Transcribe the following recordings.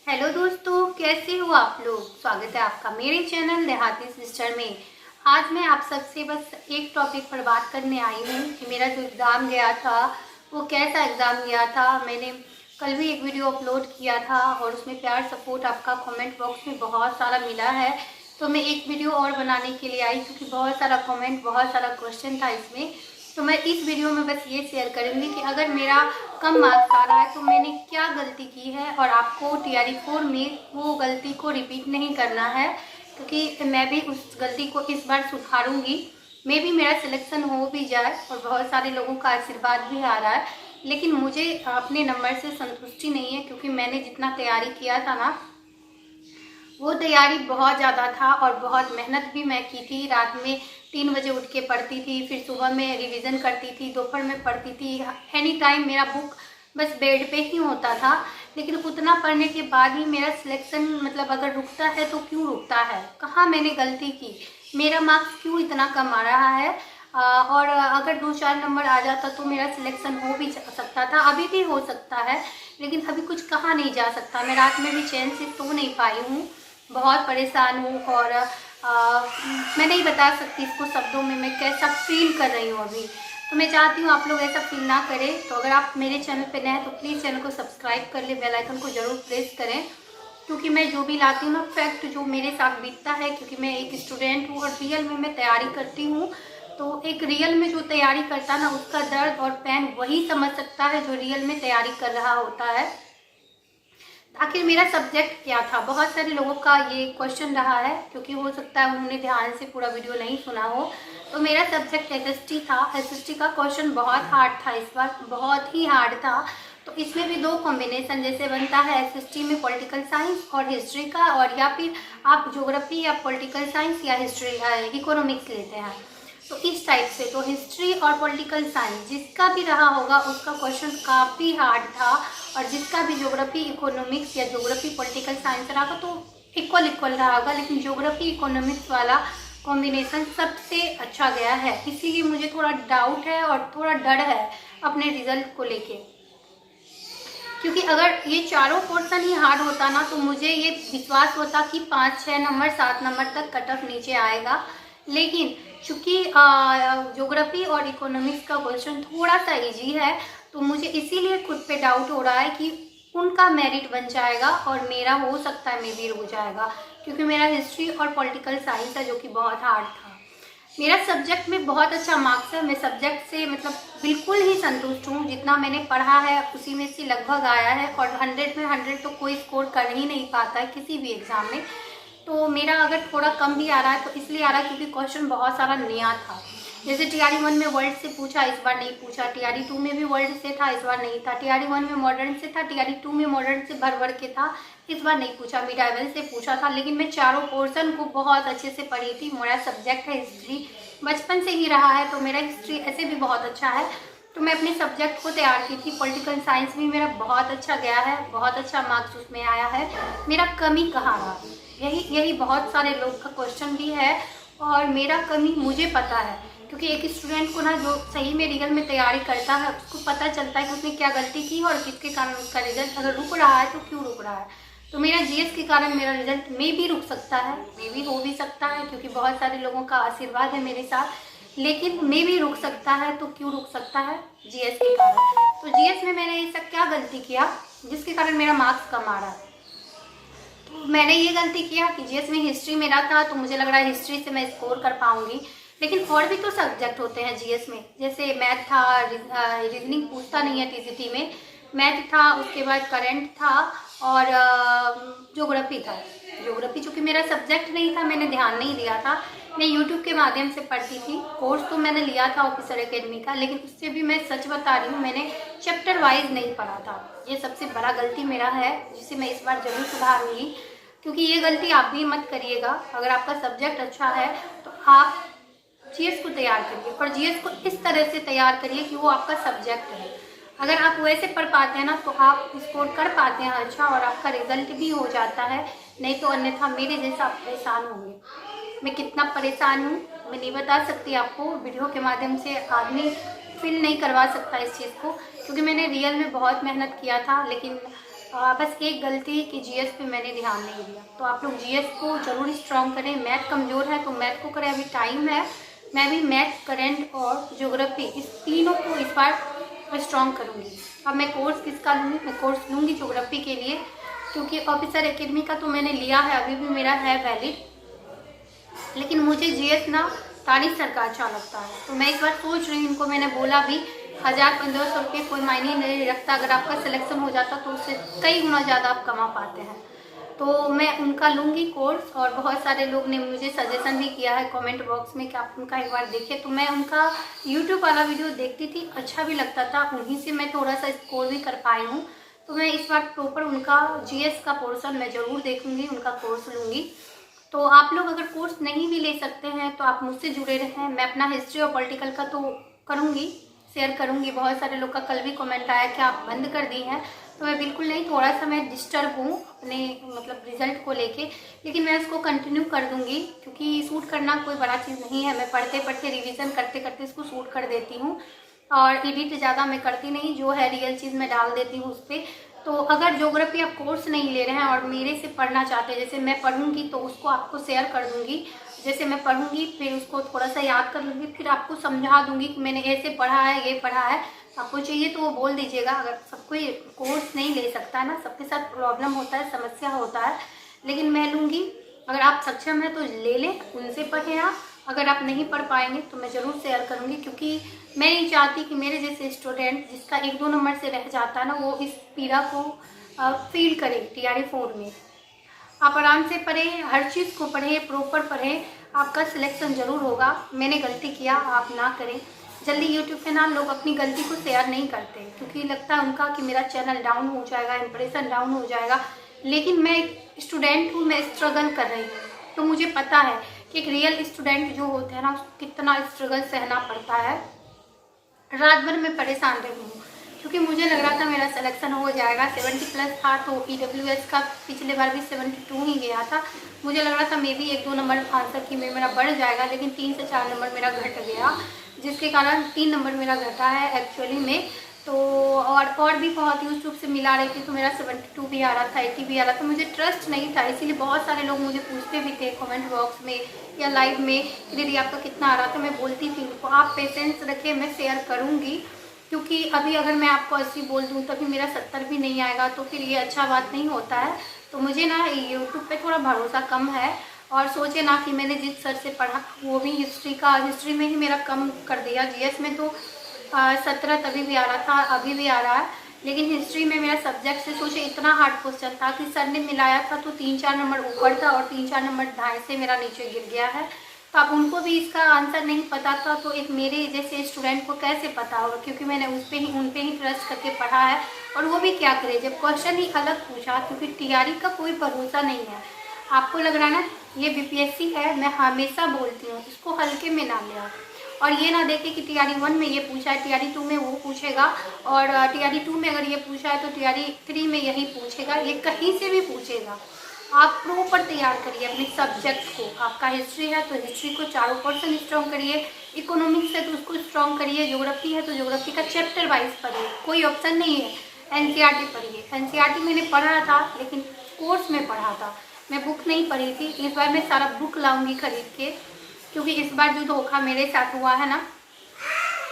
Hello दोस्तों, कैसे हो आप लोग। स्वागत है आपका मेरे चैनल देहाती सिस्टर में। आज मैं आप सबसे बस एक टॉपिक पर बात करने आई हूँ कि मेरा जो एग्ज़ाम गया था वो कैसा एग्ज़ाम गया था। मैंने कल भी एक वीडियो अपलोड किया था और उसमें प्यार सपोर्ट आपका कमेंट बॉक्स में बहुत सारा मिला है। तो मैं एक वीडियो और बनाने के लिए आई क्योंकि बहुत सारा कमेंट, बहुत सारा क्वेश्चन था इसमें। तो मैं इस वीडियो में बस ये शेयर करूँगी कि अगर मेरा कम मार्क्स आ रहा है तो मैंने क्या गलती की है और आपको टीआरई 4 में वो गलती को रिपीट नहीं करना है, क्योंकि मैं भी उस गलती को इस बार सुधारूंगी। मे भी मेरा सिलेक्शन हो भी जाए और बहुत सारे लोगों का आशीर्वाद भी आ रहा है, लेकिन मुझे अपने नंबर से संतुष्टि नहीं है, क्योंकि मैंने जितना तैयारी किया था ना वो तैयारी बहुत ज़्यादा था और बहुत मेहनत भी मैं की थी। रात में 3 बजे उठ के पढ़ती थी, फिर सुबह में रिवीजन करती थी, दोपहर में पढ़ती थी। एनी टाइम मेरा बुक बस बेड पे ही होता था। लेकिन उतना पढ़ने के बाद भी मेरा सिलेक्शन मतलब अगर रुकता है तो क्यों रुकता है, कहाँ मैंने गलती की, मेरा मार्क्स क्यों इतना कम आ रहा है। और अगर 2-4 नंबर आ जाता तो मेरा सिलेक्शन हो भी सकता था, अभी भी हो सकता है, लेकिन अभी कुछ कहा नहीं जा सकता। मैं रात में भी चैन से सो नहीं पाई हूँ, बहुत परेशान हूँ और मैं नहीं बता सकती इसको शब्दों में मैं कैसा फील कर रही हूँ अभी। तो मैं चाहती हूँ आप लोग ऐसा फील ना करें। तो अगर आप मेरे चैनल पे नए हैं तो प्लीज़ चैनल को सब्सक्राइब कर ले, बेल आइकन को ज़रूर प्रेस करें, क्योंकि मैं जो भी लाती हूँ ना फैक्ट जो मेरे साथ बीतता है, क्योंकि मैं एक स्टूडेंट हूँ और रियल में मैं तैयारी करती हूँ। तो एक रियल में जो तैयारी करता है ना उसका दर्द और पेन वही समझ सकता है जो रियल में तैयारी कर रहा होता है। आखिर मेरा सब्जेक्ट क्या था, बहुत सारे लोगों का ये क्वेश्चन रहा है, क्योंकि हो सकता है उन्होंने ध्यान से पूरा वीडियो नहीं सुना हो। तो मेरा सब्जेक्ट एसएसटी था। एसएसटी का क्वेश्चन बहुत हार्ड था, इस बार बहुत ही हार्ड था। तो इसमें भी दो कॉम्बिनेशन जैसे बनता है एसएसटी में, पॉलिटिकल साइंस और हिस्ट्री का, और या फिर आप ज्योग्राफी या पॉलिटिकल साइंस या हिस्ट्री इकोनॉमिक्स लेते हैं। तो इस टाइप से तो हिस्ट्री और पॉलिटिकल साइंस जिसका भी रहा होगा उसका क्वेश्चन काफ़ी हार्ड था, और जिसका भी ज्योग्राफी इकोनॉमिक्स या ज्योग्राफी पॉलिटिकल साइंस रहा तो इक्वल रहा होगा, लेकिन ज्योग्राफी इकोनॉमिक्स वाला कॉम्बिनेशन सबसे अच्छा गया है। इसीलिए मुझे थोड़ा डाउट है और थोड़ा डर है अपने रिजल्ट को लेके, क्योंकि अगर ये चारों पोर्शन ही हार्ड होता ना तो मुझे ये विश्वास होता कि 5-6 नंबर 7 नंबर तक कट ऑफ नीचे आएगा। लेकिन चूँकि ज्योग्राफी और इकोनॉमिक्स का क्वेश्चन थोड़ा सा इजी है, तो मुझे इसीलिए खुद पे डाउट हो रहा है कि उनका मेरिट बन जाएगा और मेरा हो सकता है मे भी रुक जाएगा, क्योंकि मेरा हिस्ट्री और पॉलिटिकल साइंस है जो कि बहुत हार्ड था। मेरा सब्जेक्ट में बहुत अच्छा मार्क्स है, मैं सब्जेक्ट से मतलब बिल्कुल ही संतुष्ट हूँ। जितना मैंने पढ़ा है उसी में से लगभग आया है, और 100 में 100 तो कोई स्कोर कर ही नहीं पाता है किसी भी एग्ज़ाम में। तो मेरा अगर थोड़ा कम भी आ रहा है तो इसलिए आ रहा है क्योंकि क्वेश्चन बहुत सारा नया था। जैसे टीआरई 1 में वर्ल्ड से पूछा, इस बार नहीं पूछा। टीआरई 2 में भी वर्ल्ड से था, इस बार नहीं था। टीआरई 1 में मॉडर्न से था, टीआरई 2 में मॉडर्न से भर के था, इस बार नहीं पूछा। मिडाइवल से पूछा था, लेकिन मैं चारों पोर्शन को बहुत अच्छे से पढ़ी थी। मेरा सब्जेक्ट है हिस्ट्री, बचपन से ही रहा है, तो मेरा हिस्ट्री ऐसे भी बहुत अच्छा है। तो मैं अपने सब्जेक्ट को तैयार की थी। पॉलिटिकल साइंस भी मेरा बहुत अच्छा गया है, बहुत अच्छा मार्क्स उसमें आया है। मेरा कमी कहाँ रहा, यही बहुत सारे लोग का क्वेश्चन भी है, और मेरा कमी मुझे पता है, क्योंकि एक स्टूडेंट को ना जो सही में रियल में तैयारी करता है उसको पता चलता है कि उसने क्या गलती की और किसके कारण उसका रिजल्ट अगर रुक रहा है तो क्यों रुक रहा है। तो मेरा जीएस के कारण मेरा रिजल्ट में भी रुक सकता है, मे भी हो भी सकता है, क्योंकि बहुत सारे लोगों का आशीर्वाद है मेरे साथ, लेकिन मे भी रुक सकता है। तो क्यों रुक सकता है, जीएस के कारण। तो जीएस में मैंने ऐसा क्या गलती किया जिसके कारण मेरा मार्क्स कम आ रहा है। तो मैंने ये गलती किया कि जीएस में हिस्ट्री मेरा था, तो मुझे लग रहा है हिस्ट्री से मैं स्कोर कर पाऊंगी। लेकिन और भी तो सब्जेक्ट होते हैं जीएस में, जैसे मैथ था, रीजनिंग पूछता नहीं है टीजीटी में, मैथ था, उसके बाद करंट था, और ज्योग्राफी था। ज्योग्राफी चूँकि मेरा सब्जेक्ट नहीं था, मैंने ध्यान नहीं दिया था। मैं यूट्यूब के माध्यम से पढ़ती थी। कोर्स तो मैंने लिया था ऑफिसर एकेडमी का, लेकिन उससे भी मैं सच बता रही हूँ मैंने चैप्टर वाइज नहीं पढ़ा था। ये सबसे बड़ा गलती मेरा है, जिसे मैं इस बार जरूर सुधारूंगी, क्योंकि ये गलती आप भी मत करिएगा। अगर आपका सब्जेक्ट अच्छा है तो आप जीएस को तैयार करिए, पर जीएस को इस तरह से तैयार करिए कि वो आपका सब्जेक्ट है। अगर आप वैसे पढ़ पाते हैं ना तो आप स्कोर कर पाते हैं अच्छा, और आपका रिजल्ट भी हो जाता है। नहीं तो अन्यथा मेरे जैसा आप परेशान होंगे। मैं कितना परेशान हूँ मैं नहीं बता सकती आपको, वीडियो के माध्यम से आदमी फील नहीं करवा सकता इस चीज़ को, क्योंकि मैंने रियल में बहुत मेहनत किया था। लेकिन बस एक गलती कि जीएस पे मैंने ध्यान नहीं दिया। तो आप लोग जीएस को ज़रूर स्ट्रॉन्ग करें। मैथ कमज़ोर है तो मैथ को करें, अभी टाइम है। मैं भी मैथ, करंट और ज्योग्राफी इस तीनों को इस बार स्ट्रॉन्ग करूँगी। अब मैं कोर्स किसका लूँगी? मैं कोर्स लूँगी ज्योग्राफी के लिए, क्योंकि ऑफिसर एकेडमी का तो मैंने लिया है, अभी भी मेरा है वैलिड। लेकिन मुझे जीएस ना तानी सर का अच्छा लगता है, तो मैं इस बार सोच रही हूँ, इनको मैंने बोला भी 1000-1500 रुपये कोई मायने नहीं रखता। अगर आपका सिलेक्शन हो जाता तो उससे कई गुना ज़्यादा आप कमा पाते हैं। तो मैं उनका लूँगी कोर्स। और बहुत सारे लोग ने मुझे सजेशन भी किया है कमेंट बॉक्स में कि आप उनका एक बार देखें। तो मैं उनका यूट्यूब वाला वीडियो देखती थी, अच्छा भी लगता था, उन्हीं से मैं थोड़ा सा स्कोर भी कर पाई हूँ। तो मैं इस बार प्रॉपर उनका जीएस का पोर्शन मैं ज़रूर देखूँगी, उनका कोर्स लूँगी। तो आप लोग अगर कोर्स नहीं भी ले सकते हैं तो आप मुझसे जुड़े रहें। मैं अपना हिस्ट्री और पॉलिटिकल का तो करूँगी, शेयर करूँगी। बहुत सारे लोग का कल भी कमेंट आया कि आप बंद कर दी हैं, तो मैं बिल्कुल नहीं, थोड़ा सा मैं डिस्टर्ब हूँ अपने मतलब रिजल्ट को लेके, लेकिन मैं इसको कंटिन्यू कर दूँगी, क्योंकि शूट करना कोई बड़ा चीज़ नहीं है। मैं पढ़ते पढ़ते रिविज़न करते करते इसको शूट कर देती हूँ, और एडिट ज़्यादा मैं करती नहीं, जो है रियल चीज़ मैं डाल देती हूँ उस पर। तो अगर ज्योग्राफी आप कोर्स नहीं ले रहे हैं और मेरे से पढ़ना चाहते हैं, जैसे मैं पढ़ूंगी तो उसको आपको शेयर कर दूंगी। जैसे मैं पढ़ूंगी फिर उसको थोड़ा सा याद कर लूँगी, फिर आपको समझा दूंगी कि मैंने ऐसे पढ़ा है, ये पढ़ा है। आपको चाहिए तो वो बोल दीजिएगा। अगर सब कोई कोर्स नहीं ले सकता है ना, सबके साथ प्रॉब्लम होता है, समस्या होता है, लेकिन मैं लूँगी। अगर आप सक्षम हैं तो ले लें, उनसे पढ़ें आप। अगर आप नहीं पढ़ पाएंगे तो मैं ज़रूर शेयर करूँगी, क्योंकि मैं नहीं चाहती कि मेरे जैसे स्टूडेंट जिसका 1-2 नंबर से रह जाता है ना, वो इस पीड़ा को फील करे टीआरई 4 में। आप आराम से पढ़ें, हर चीज़ को पढ़ें, प्रॉपर पढ़ें, आपका सिलेक्शन ज़रूर होगा। मैंने गलती किया, आप ना करें। जल्दी यूट्यूब पे ना लोग अपनी गलती को शेयर नहीं करते, क्योंकि लगता है उनका कि मेरा चैनल डाउन हो जाएगा, इंप्रेशन डाउन हो जाएगा। लेकिन मैं एक स्टूडेंट हूँ, मैं स्ट्रगल कर रही हूँ, तो मुझे पता है कि एक रियल स्टूडेंट जो होते हैं ना, उसको कितना स्ट्रगल सहना पड़ता है। रात भर मैं परेशान रही हूँ, क्योंकि मुझे लग रहा था मेरा सिलेक्शन हो जाएगा, 70+ था। तो ईडब्ल्यूएस का पिछले बार भी 72 ही गया था। मुझे लग रहा था मे बी 1-2 नंबर आंसर की में मेरा बढ़ जाएगा, लेकिन 3 से 4 नंबर मेरा घट गया, जिसके कारण 3 नंबर मेरा घटा है एक्चुअली में। तो और भी बहुत यूट्यूब से मिला रही थी, तो मेरा 72 भी आ रहा था, 80 भी आ रहा था। मुझे ट्रस्ट नहीं था, इसीलिए बहुत सारे लोग मुझे पूछते भी थे कमेंट बॉक्स में या लाइव में कि दीदी आपका कितना आ रहा था। मैं बोलती थी उनको आप पेशेंस रखें, मैं शेयर करूँगी, क्योंकि अभी अगर मैं आपको 80 बोल दूँ तभी मेरा 70 भी नहीं आएगा, तो फिर ये अच्छा बात नहीं होता है। तो मुझे ना यूट्यूब पे थोड़ा भरोसा कम है। और सोचे ना कि मैंने जिस सर से पढ़ा वो भी हिस्ट्री में ही मेरा कम कर दिया। जीएस में तो 17 तभी भी आ रहा था, अभी भी आ रहा है, लेकिन हिस्ट्री में मेरा सब्जेक्ट से सोचे इतना हार्ड क्वेश्चन था कि सर ने मिलाया था तो 3-4 नंबर ऊपर था और 3-4 नंबर ढाई से मेरा नीचे गिर गया है। तो अब उनको भी इसका आंसर नहीं पता था, तो एक मेरे जैसे स्टूडेंट को कैसे पता होगा, क्योंकि मैंने उन पे ही ट्रस्ट करके पढ़ा है। और वो भी क्या करे जब क्वेश्चन ही अलग पूछा, क्योंकि टीआरई का कोई भरोसा नहीं है। आपको लग रहा है ना ये बीपीएससी है, मैं हमेशा बोलती हूँ इसको हल्के में ना ले। और ये ना देखे कि टीआरई 1 में ये पूछा है, टीआरई 2 में वो पूछेगा, और टीआरई 2 में अगर ये पूछा है तो टीआरई 3 में यही पूछेगा, ये कहीं से भी पूछेगा। आप प्रॉपर तैयार करिए अपने सब्जेक्ट को। आपका हिस्ट्री है तो हिस्ट्री को चारों पर्सन स्ट्रॉन्ग करिए, इकोनॉमिक्स है तो उसको स्ट्रॉन्ग करिए, ज्योग्राफी है तो ज्योग्राफी का चैप्टर वाइज पढ़िए, कोई ऑप्शन नहीं है। एनसीईआरटी पढ़िए, एनसीईआरटी मैंने पढ़ा था लेकिन कोर्स में पढ़ा था, मैं बुक नहीं पढ़ी थी। इस बार मैं सारा बुक लाऊंगी खरीद के, क्योंकि इस बार जो धोखा मेरे साथ हुआ है ना,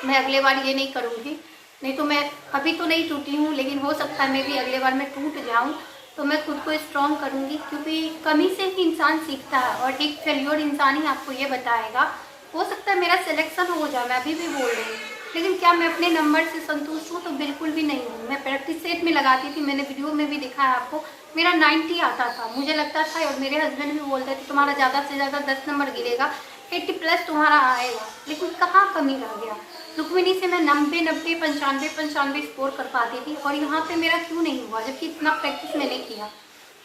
मैं अगले बार ये नहीं करूँगी। नहीं तो मैं अभी तो नहीं टूटी हूँ, लेकिन हो सकता है मैं भी अगले बार मैं टूट जाऊँ, तो मैं खुद को स्ट्रॉन्ग करूँगी, क्योंकि कमी से ही इंसान सीखता है और एक फेल्योर इंसान ही आपको ये बताएगा। हो सकता है मेरा सिलेक्शन हो जाए, मैं अभी भी बोल रही हूँ, लेकिन क्या मैं अपने नंबर से संतुष्ट हूँ? तो बिल्कुल भी नहीं हूँ। मैं प्रैक्टिस सेट में लगाती थी, मैंने वीडियो में भी दिखाया आपको, मेरा 90 आता था। मुझे लगता था, और मेरे हस्बैंड भी बोलते थे तुम्हारा ज़्यादा से ज़्यादा 10 नंबर गिरेगा, 80+ तुम्हारा आएगा। लेकिन कहाँ कमी रह गया? रुक्मिणी से मैं 90, 95 स्कोर कर पाती थी, और यहाँ पे मेरा क्यों नहीं हुआ, जबकि इतना प्रैक्टिस मैंने किया।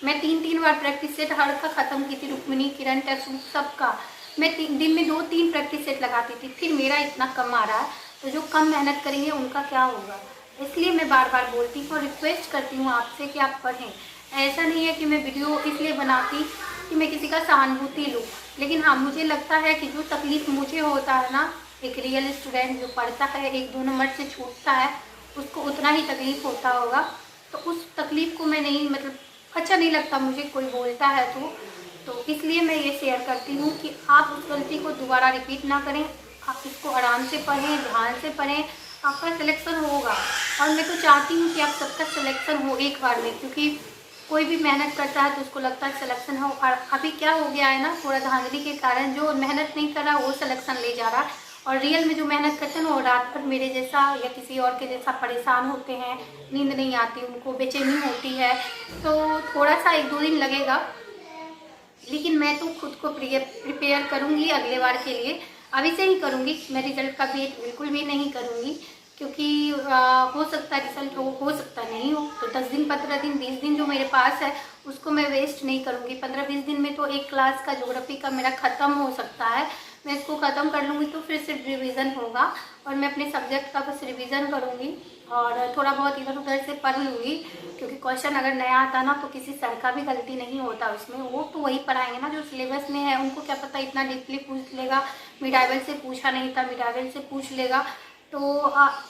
मैं 3-3 बार प्रैक्टिस सेट हर का ख़त्म की थी, रुक्मिणी, किरण, टेक्स्ट बुक सबका। मैं दिन में 2-3 प्रैक्टिस सेट लगाती थी, फिर मेरा इतना कम आ रहा है। तो जो कम मेहनत करेंगे उनका क्या होगा? इसलिए मैं बार बार बोलती हूँ और रिक्वेस्ट करती हूँ आपसे कि आप पढ़ें। ऐसा नहीं है कि मैं वीडियो इसलिए बनाती कि मैं किसी का सहानुभूति लूँ, लेकिन हाँ मुझे लगता है कि जो तकलीफ़ मुझे होता है ना, एक रियल स्टूडेंट जो पढ़ता है 1-2 नंबर से छूटता है, उसको उतना ही तकलीफ़ होता होगा। तो उस तकलीफ़ को मैं नहीं, मतलब अच्छा नहीं लगता मुझे कोई बोलता है तो इसलिए मैं ये शेयर करती हूँ कि आप उस गलती को दोबारा रिपीट ना करें। आप इसको आराम से पढ़ें, ध्यान से पढ़ें, आपका सिलेक्शन होगा। और मैं तो चाहती हूँ कि आप सबका सिलेक्शन हो एक बार में, क्योंकि कोई भी मेहनत करता है तो उसको लगता है सिलेक्शन हो। और अभी क्या हो गया है ना, थोड़ा धांधली के कारण जो मेहनत नहीं कर रहा वो सिलेक्शन ले जा रहा है, और रियल में जो मेहनत करते हैं ना वो रात भर मेरे जैसा या किसी और के जैसा परेशान होते हैं, नींद नहीं आती उनको, बेचैनी होती है। तो थोड़ा सा 1-2 दिन लगेगा, लेकिन मैं तो खुद को प्रिपेयर करूँगी अगले बार के लिए, अभी से ही करूँगी। मैं रिज़ल्ट का वेट बिल्कुल भी नहीं करूँगी, क्योंकि हो सकता है रिज़ल्ट हो सकता नहीं हो। तो 10 दिन, 15 दिन, 20 दिन जो मेरे पास है उसको मैं वेस्ट नहीं करूँगी। 15-20 दिन में तो एक क्लास का ज्योग्राफी का मेरा ख़त्म हो सकता है। मैं इसको ख़त्म कर लूँगी तो फिर सिर्फ रिवीजन होगा, और मैं अपने सब्जेक्ट का बस रिवीजन करूँगी और थोड़ा बहुत इधर उधर से पढ़ लूँगी, क्योंकि क्वेश्चन अगर नया आता ना तो किसी सर का भी गलती नहीं होता उसमें। वो तो वही पढ़ाएंगे ना जो सिलेबस में है, उनको क्या पता इतना डीपली पूछ लेगा, मिड लेवल से पूछा नहीं था मिड लेवल से पूछ लेगा। तो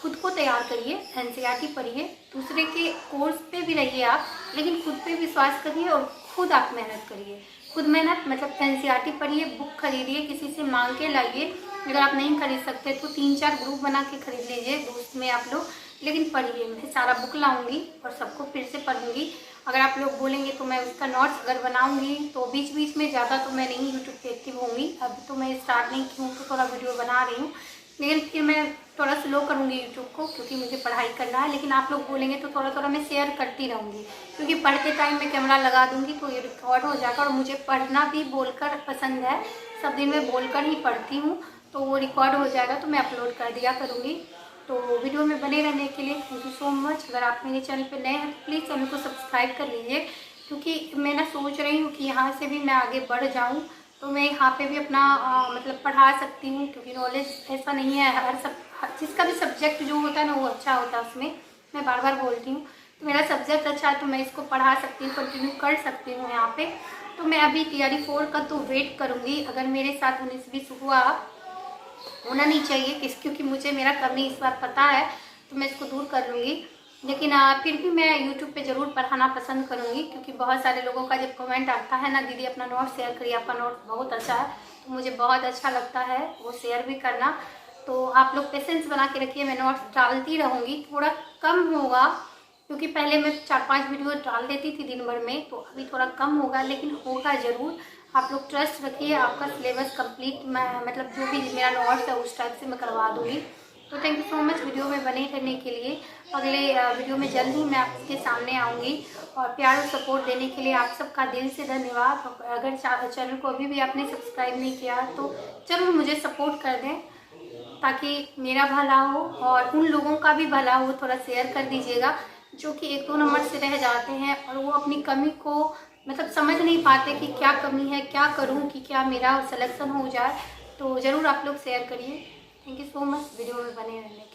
खुद को तैयार करिए, एनसीईआरटी पढ़िए, दूसरे के कोर्स पे भी रहिए आप, लेकिन खुद पे विश्वास करिए और खुद आप मेहनत करिए। खुद मेहनत मतलब एनसीईआरटी पढ़िए, बुक खरीदिए, किसी से मांग के लाइए। अगर आप नहीं खरीद सकते तो 3-4 ग्रुप बना के खरीद लीजिए दोस्त में आप लोग, लेकिन पढ़िए। मैं सारा बुक लाऊंगी और सबको फिर से पढ़ूंगी। अगर आप लोग बोलेंगे तो मैं उसका नोट्स अगर बनाऊंगी, तो बीच बीच में ज़्यादा तो मैं नहीं यूट्यूब पे एक्टिव होंगी। अभी तो मैं स्टार्ट नहीं की हूँ तो थोड़ा वीडियो बना रही हूँ, लेकिन फिर मैं थोड़ा स्लो करूँगी यूट्यूब को, क्योंकि मुझे पढ़ाई करना है। लेकिन आप लोग बोलेंगे तो थोड़ा थोड़ा मैं शेयर करती रहूँगी, क्योंकि पढ़ते टाइम मैं कैमरा लगा दूँगी तो ये रिकॉर्ड हो जाएगा। और मुझे पढ़ना भी बोलकर पसंद है, सब दिन मैं बोलकर ही पढ़ती हूँ, तो वो रिकॉर्ड हो जाएगा तो मैं अपलोड कर दिया करूँगी। तो वीडियो में बने रहने के लिए थैंक यू सो मच। अगर आप मेरे चैनल पे नए हैं तो प्लीज़ चैनल को सब्सक्राइब कर लीजिए, क्योंकि मैं ना सोच रही हूँ कि यहाँ से भी मैं आगे बढ़ जाऊँ, तो मैं यहाँ पे भी अपना मतलब पढ़ा सकती हूँ, क्योंकि नॉलेज ऐसा नहीं है, हर जिसका भी सब्जेक्ट जो होता है ना वो अच्छा होता है उसमें। मैं बार बार बोलती हूँ, तो मेरा सब्जेक्ट अच्छा है तो मैं इसको पढ़ा सकती हूँ, कंटिन्यू कर सकती हूँ यहाँ पे। तो मैं अभी TRE 4 का तो वेट करूँगी। अगर मेरे साथ 19-20 होना नहीं चाहिए क्योंकि मुझे मेरा कमी इस बार पता है, तो मैं इसको दूर कर लूँगी। लेकिन फिर भी मैं यूट्यूब पे ज़रूर पढ़ाना पसंद करूँगी, क्योंकि बहुत सारे लोगों का जब कमेंट आता है ना, दीदी अपना नोट शेयर करिए, आपका नोट बहुत अच्छा है, तो मुझे बहुत अच्छा लगता है वो शेयर भी करना। तो आप लोग पेशेंस बना के रखिए, मैं नोट्स डालती रहूँगी। थोड़ा कम होगा, क्योंकि पहले मैं 4-5 वीडियो डाल देती थी दिन भर में, तो अभी थोड़ा कम होगा, लेकिन होगा ज़रूर। आप लोग ट्रस्ट रखिए, आपका सिलेबस कंप्लीट मैं मतलब जो भी मेरा नोट्स है उस टाइप से मैं करवा दूँगी। तो thank you so much video में बने रहने के लिए। अगले वीडियो में जल्द ही मैं आपके सामने आऊँगी, और प्यार और सपोर्ट देने के लिए आप सबका दिल से धन्यवाद। अगर चैनल को अभी भी आपने सब्सक्राइब नहीं किया तो ज़रूर मुझे सपोर्ट कर दें, ताकि मेरा भला हो और उन लोगों का भी भला हो। थोड़ा शेयर कर दीजिएगा जो कि 1-2 नंबर से रह जाते हैं, और वो अपनी कमी को मतलब समझ नहीं पाते कि क्या कमी है, क्या करूं कि क्या मेरा सिलेक्शन हो जाए। तो ज़रूर आप लोग शेयर करिए। Thank you so much video में बने रहने के लिए।